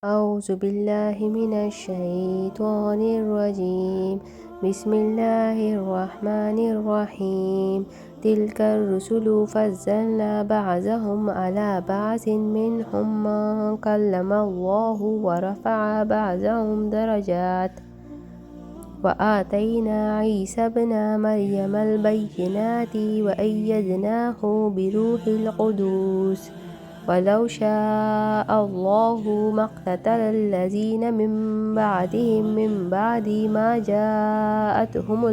أعوذ بالله من الشيطان الرجيم. بسم الله الرحمن الرحيم. تلك الرسل فضلنا بعضهم على بعض منهم من كلم الله ورفع بعضهم درجات وآتينا عيسى ابن مريم البينات وأيدناه بروح القدس ولو شاء الله ما اقتتل الذين من بعدهم من بعد ما جاءتهم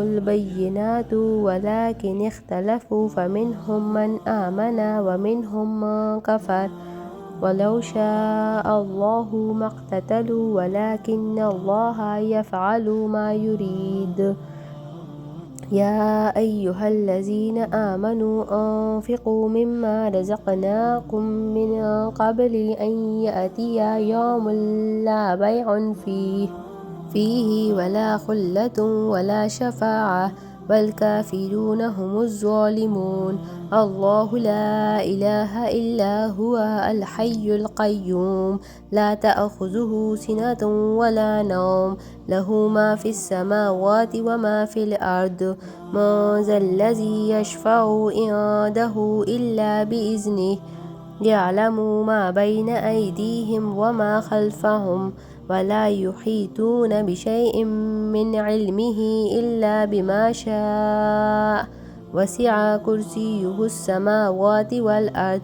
البينات ولكن اختلفوا فمنهم من آمن ومنهم من كفر ولو شاء الله ما اقتتلوا ولكن الله يفعل ما يريد. يا أيها الذين آمنوا أنفقوا مما رزقناكم من قبل أن يأتي يوم لا بيع فيه ولا خلة ولا شفاعة والكافرون هم الظالمون. الله لا إله إلا هو الحي القيوم لا تأخذه سنة ولا نوم له ما في السماوات وما في الأرض. من ذا الذي يشفع عنده إلا بإذنه يعلم ما بين أيديهم وما خلفهم ولا يحيطون بشيء من علمه إلا بما شاء وسع كرسيه السماوات والأرض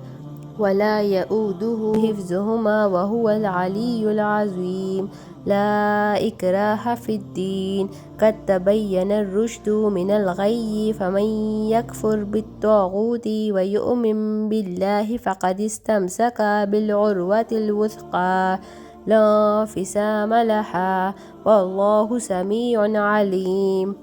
ولا يؤوده حفظهما وهو العلي العظيم. لا إكراه في الدين قد تبين الرشد من الغي فمن يكفر بالطاغوت ويؤمن بالله فقد استمسك بالعروة الوثقى لا انفصام لها والله سميع عليم.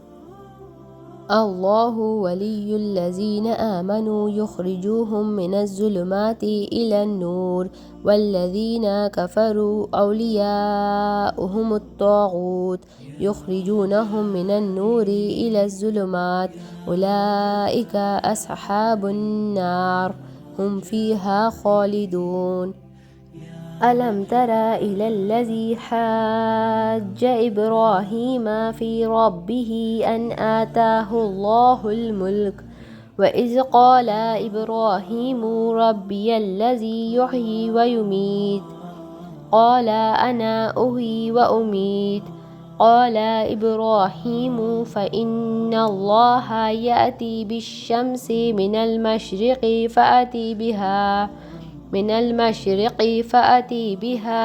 الله ولي الذين آمنوا يخرجوهم من الظلمات إلى النور والذين كفروا أولياؤهم الطاغوت يخرجونهم من النور إلى الظلمات أولئك أصحاب النار هم فيها خالدون. ألم تر إلى الذي حاج إبراهيم في ربه أن آتاه الله الملك وإذ قال إبراهيم ربي الذي يحيي ويميت قال أنا أحيي وأميت قال إبراهيم فإن الله يأتي بالشمس من المشرق فأتي بها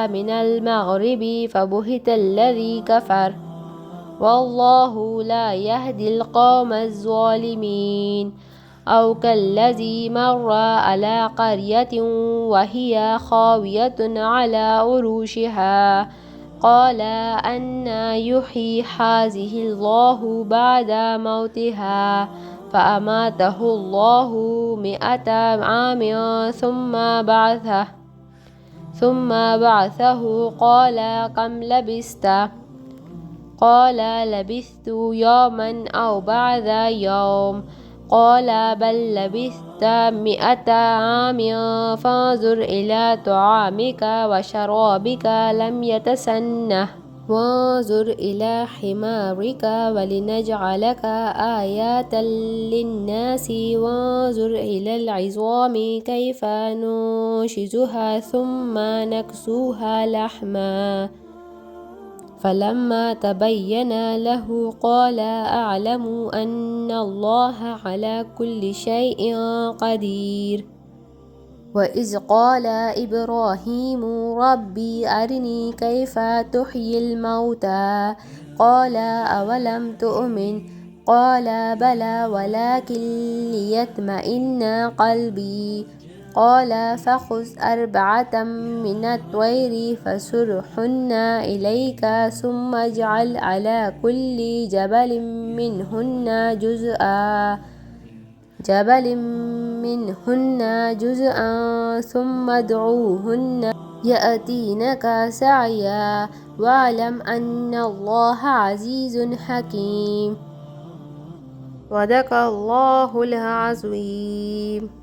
من المغرب فبهت الذي كفر والله لا يهدي القوم الظالمين. أو كالذي مر على قرية وهي خاوية على عروشها قال أنى يحيي هذه الله بعد موتها فأماته الله 100 عام ثم بعثه قال كم لبثت قال لبثت يوما أو بعض يوم قال بل لبثت 100 عام فانظر إلى طعامك وشرابك لم يتسنه وانظر إلى حمارك ولنجعلك آية للناس وانظر إلى العظام كيف ننشزها ثم نكسوها لحما فلما تبين له قال أعلم أن الله على كل شيء قدير. وإذ قال إبراهيم ربي أرني كيف تحيي الموتى قال أولم تؤمن قال بلى ولكن ليطمئن قلبي قال فخذ 4 من الطير فصرهن إليك ثم اجعل على كل جبل منهن جزءا ثم ادعوهن يأتينك سعيا واعلم أن الله عزيز حكيم. صدق الله العظيم.